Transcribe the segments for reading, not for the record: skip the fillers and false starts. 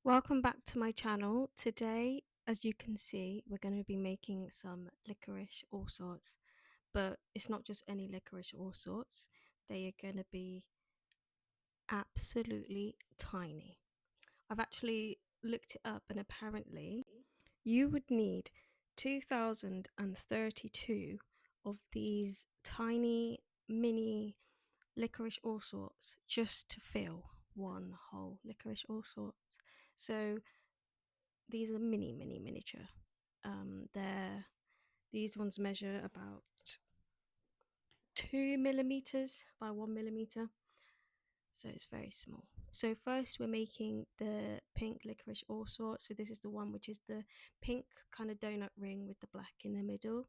Welcome back to my channel. Today, as you can see, we're going to be making some licorice all sorts, but it's not just any licorice all sorts. They are going to be absolutely tiny. I've actually looked it up, and apparently you would need 2032 of these tiny mini licorice all sorts just to fill one whole licorice all sorts. So these are miniature. These ones measure about 2 millimeters by 1 millimeter, so it's very small. So first we're making the pink licorice all sorts. So this is the one which is the pink kind of donut ring with the black in the middle.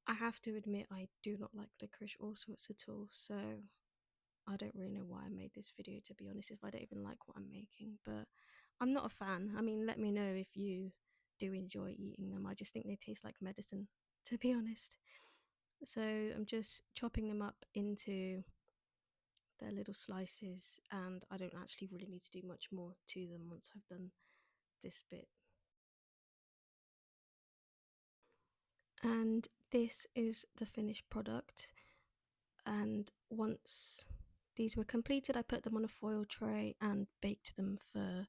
I have to admit I do not like licorice all sorts at all, so I don't really know why I made this video, to be honest, if I don't even like what I'm making. But I'm not a fan. I mean, let me know if you do enjoy eating them. I just think they taste like medicine, to be honest. So I'm just chopping them up into their little slices, and I don't actually really need to do much more to them once I've done this bit. And this is the finished product. And once these were completed, I put them on a foil tray and baked them for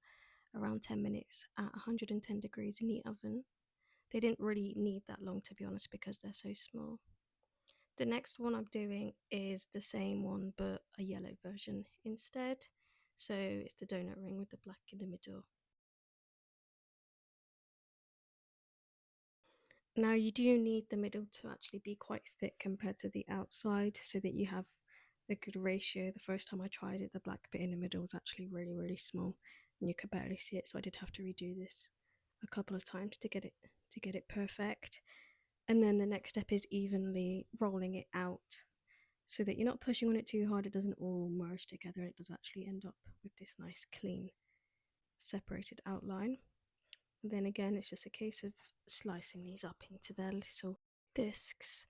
around 10 minutes at 110 degrees in the oven. They didn't really need that long, to be honest, because they're so small. The next one I'm doing is the same one but a yellow version instead. So it's the donut ring with the black in the middle. Now you do need the middle to actually be quite thick compared to the outside so that you have a good ratio. The first time I tried it, the black bit in the middle was actually really small and you could barely see it, so I did have to redo this a couple of times to get it perfect. And then the next step is evenly rolling it out so that you're not pushing on it too hard. It doesn't all merge together. It does actually end up with this nice clean separated outline. And then again, it's just a case of slicing these up into their little discs.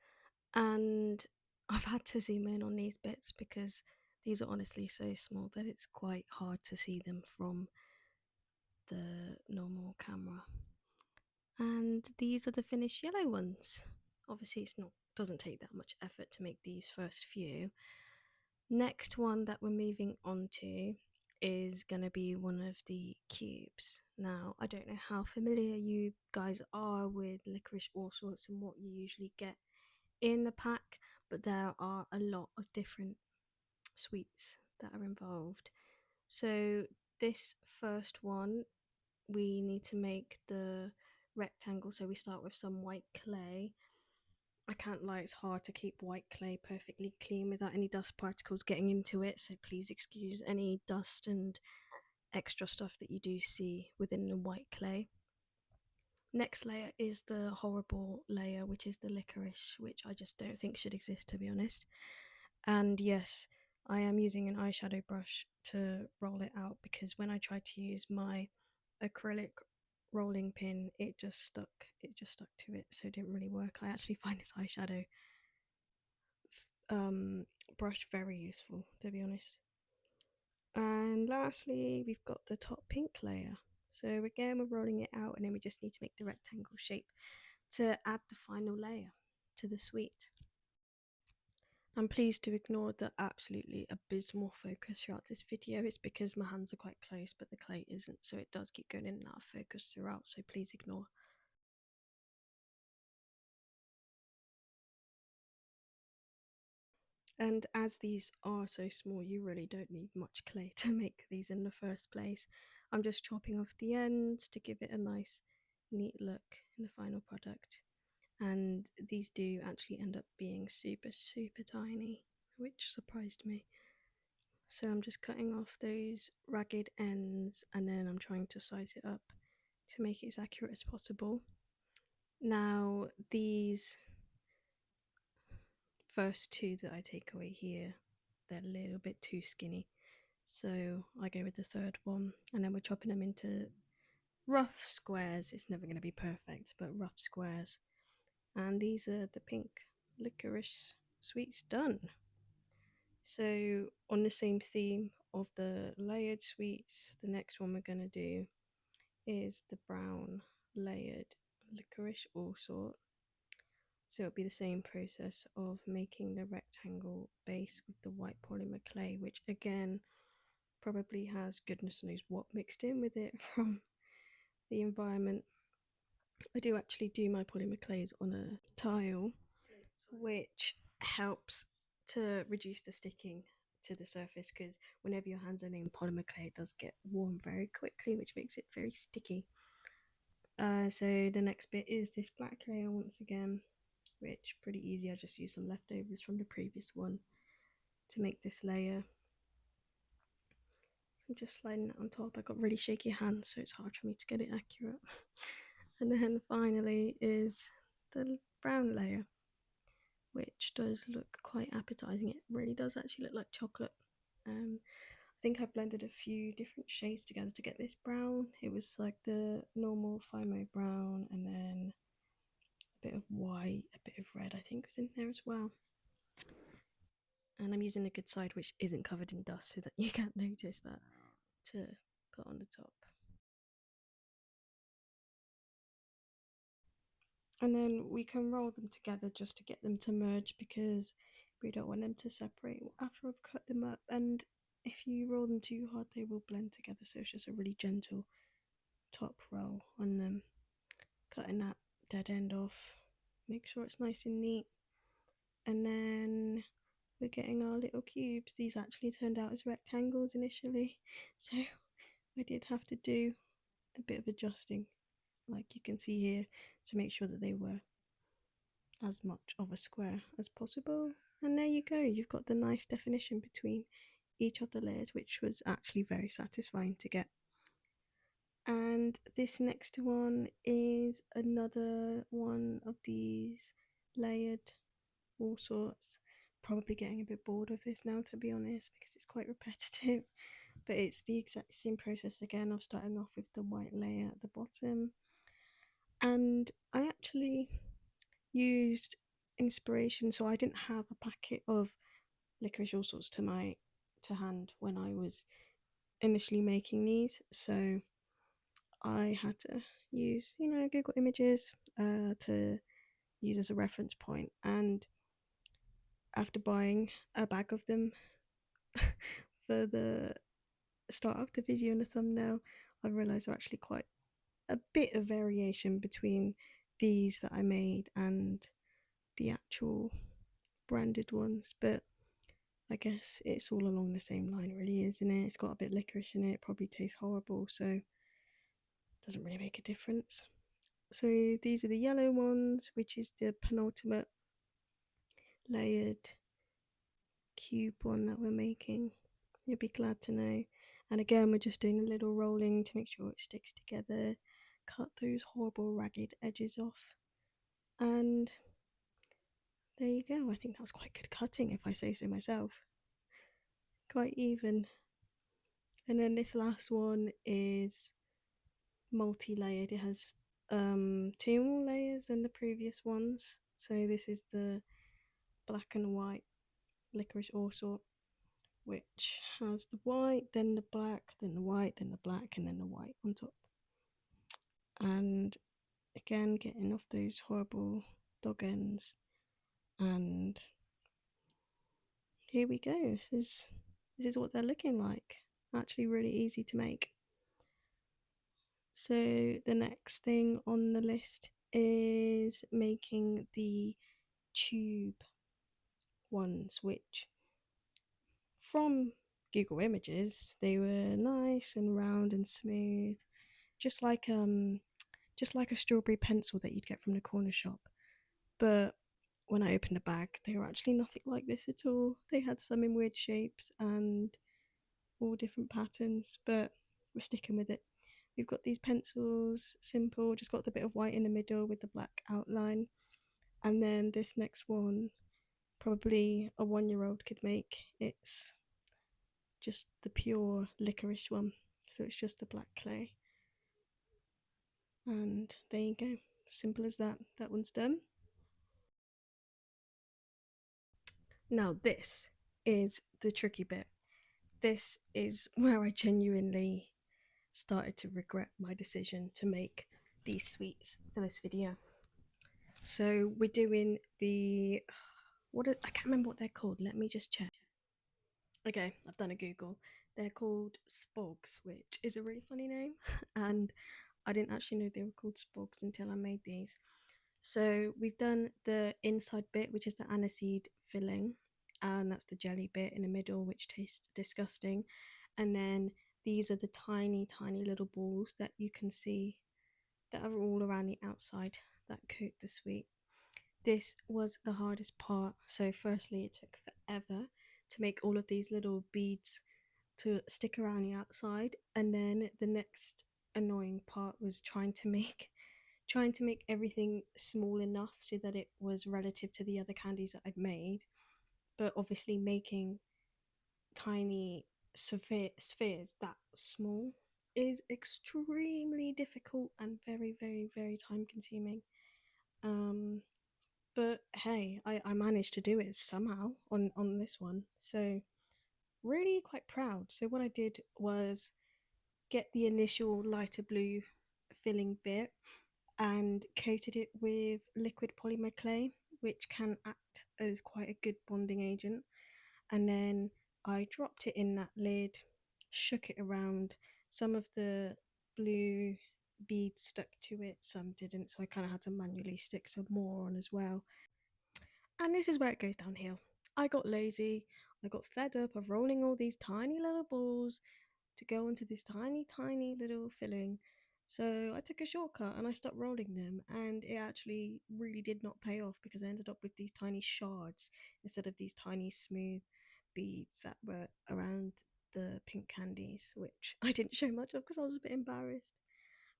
And I've had to zoom in on these bits because these are honestly so small that it's quite hard to see them from the normal camera. And these are the finished yellow ones. Obviously it's not doesn't take that much effort to make these first few. Next one that we're moving on to is going to be one of the cubes. Now, I don't know how familiar you guys are with licorice all sorts and what you usually get in the pack, but there are a lot of different sweets that are involved. So this first one, we need to make the rectangle. So we start with some white clay. I can't lie, it's hard to keep white clay perfectly clean without any dust particles getting into it, so please excuse any dust and extra stuff that you do see within the white clay. Next layer is the horrible layer, which is the licorice, which I just don't think should exist, to be honest. And yes, I am using an eyeshadow brush to roll it out because when I tried to use my acrylic rolling pin, it just stuck to it, so it didn't really work. I actually find this eyeshadow brush very useful, to be honest. And lastly, we've got the top pink layer. So again, we're rolling it out, and then we just need to make the rectangle shape to add the final layer to the sweet. I'm pleased to ignore the absolutely abysmal focus throughout this video. It's because my hands are quite close, but the clay isn't, so it does keep going in and out of focus throughout, so please ignore. And as these are so small, you really don't need much clay to make these in the first place. I'm just chopping off the ends to give it a nice, neat look in the final product. And these do actually end up being super tiny, which surprised me. So I'm just cutting off those ragged ends, and then I'm trying to size it up to make it as accurate as possible. Now, these first two that I take away here, they're a little bit too skinny, so I go with the third one, and then we're chopping them into rough squares. It's never going to be perfect, but rough squares. And these are the pink licorice sweets done. So on the same theme of the layered sweets, the next one we're going to do is the brown layered licorice all sort. So it'll be the same process of making the rectangle base with the white polymer clay, which again probably has goodness knows what mixed in with it from the environment. I do actually do my polymer clays on a tile, which helps to reduce the sticking to the surface, because whenever your hands are in polymer clay, it does get warm very quickly, which makes it very sticky. So the next bit is this black layer once again, which pretty easy. I just used some leftovers from the previous one to make this layer. So I'm just sliding it on top. I got really shaky hands, so it's hard for me to get it accurate. And then finally is the brown layer, which does look quite appetizing. It really does actually look like chocolate. I think I blended a few different shades together to get this brown. It was like the normal FIMO brown, and then a bit of white, a bit of red I think was in there as well. And I'm using a good side which isn't covered in dust so that you can't notice that, to put on the top. And then we can roll them together just to get them to merge, because we don't want them to separate after I've cut them up. And if you roll them too hard, they will blend together. So it's just a really gentle top roll on them, cutting that dead end off. Make sure it's nice and neat. And then we're getting our little cubes. These actually turned out as rectangles initially, so I did have to do a bit of adjusting, like you can see here, to make sure that they were as much of a square as possible. And there you go, you've got the nice definition between each of the layers, which was actually very satisfying to get. And this next one is another one of these layered all sorts. Probably getting a bit bored of this now, to be honest, because it's quite repetitive. But it's the exact same process again of starting off with the white layer at the bottom. And I actually used inspiration, so I didn't have a packet of licorice all sorts to hand when I was initially making these, so I had to use, Google Images to use as a reference point. And after buying a bag of them for the start of the video and the thumbnail, I realised there are actually quite a bit of variation between these that I made and the actual branded ones, but I guess it's all along the same line, really, isn't it? It's got a bit of licorice in it, it probably tastes horrible, so it doesn't really make a difference. So these are the yellow ones, which is the penultimate layered cube one that we're making. You'll be glad to know. And again, we're just doing a little rolling to make sure it sticks together, cut those horrible ragged edges off, and there you go. I think that was quite good cutting, if I say so myself. Quite even. And then this last one is multi-layered. It has two more layers than the previous ones. So this is the black and white licorice all sort, which has the white, then the black, then the white, then the black, and then the white on top. And again, getting off those horrible dog ends. And here we go. This is what they're looking like. Actually really easy to make. So the next thing on the list is making the tube ones, which from Google Images, they were nice and round and smooth, just like a strawberry pencil that you'd get from the corner shop. But when I opened the bag, they were actually nothing like this at all. They had some in weird shapes and all different patterns, but we're sticking with it. We've got these pencils, simple, just got the bit of white in the middle with the black outline. And then this next one, probably a 1-year-old could make. It's just the pure licorice one, so it's just the black clay. And there you go, simple as that. That one's done. Now this is the tricky bit. This is where I genuinely started to regret my decision to make these sweets for this video. So we're doing the I can't remember what they're called. Let me just check. Okay, I've done a Google. They're called spogs, which is a really funny name, and I didn't actually know they were called spogs until I made these. So we've done the inside bit, which is the aniseed filling, and that's the jelly bit in the middle, which tastes disgusting. And then these are the tiny, tiny little balls that you can see that are all around the outside that coat the sweet. This was the hardest part. So firstly, it took forever to make all of these little beads to stick around the outside, and then the next annoying part was trying to make everything small enough so that it was relative to the other candies that I'd made, but obviously making tiny spheres that small is extremely difficult and very, very, very time consuming. Um, but hey, I managed to do it somehow on this one, so really quite proud. So what I did was get the initial lighter blue filling bit and coated it with liquid polymer clay, which can act as quite a good bonding agent. And then I dropped it in that lid, shook it around. Some of the blue beads stuck to it, some didn't, so I kind of had to manually stick some more on as well. And this is where it goes downhill. I got lazy, I got fed up of rolling all these tiny little balls to go into this tiny, tiny little filling. So I took a shortcut and I stopped rolling them, and it actually really did not pay off because I ended up with these tiny shards instead of these tiny smooth beads that were around the pink candies, which I didn't show much of because I was a bit embarrassed.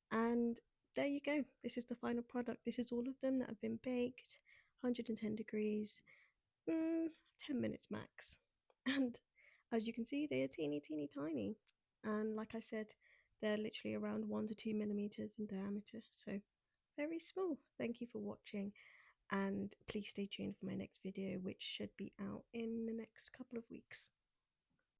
And there you go. This is the final product. This is all of them that have been baked, 110 degrees, 10 minutes max. And as you can see, they are teeny, teeny, tiny. And like I said, they're literally around 1 to 2 millimeters in diameter. So very small. Thank you for watching. And please stay tuned for my next video, which should be out in the next couple of weeks.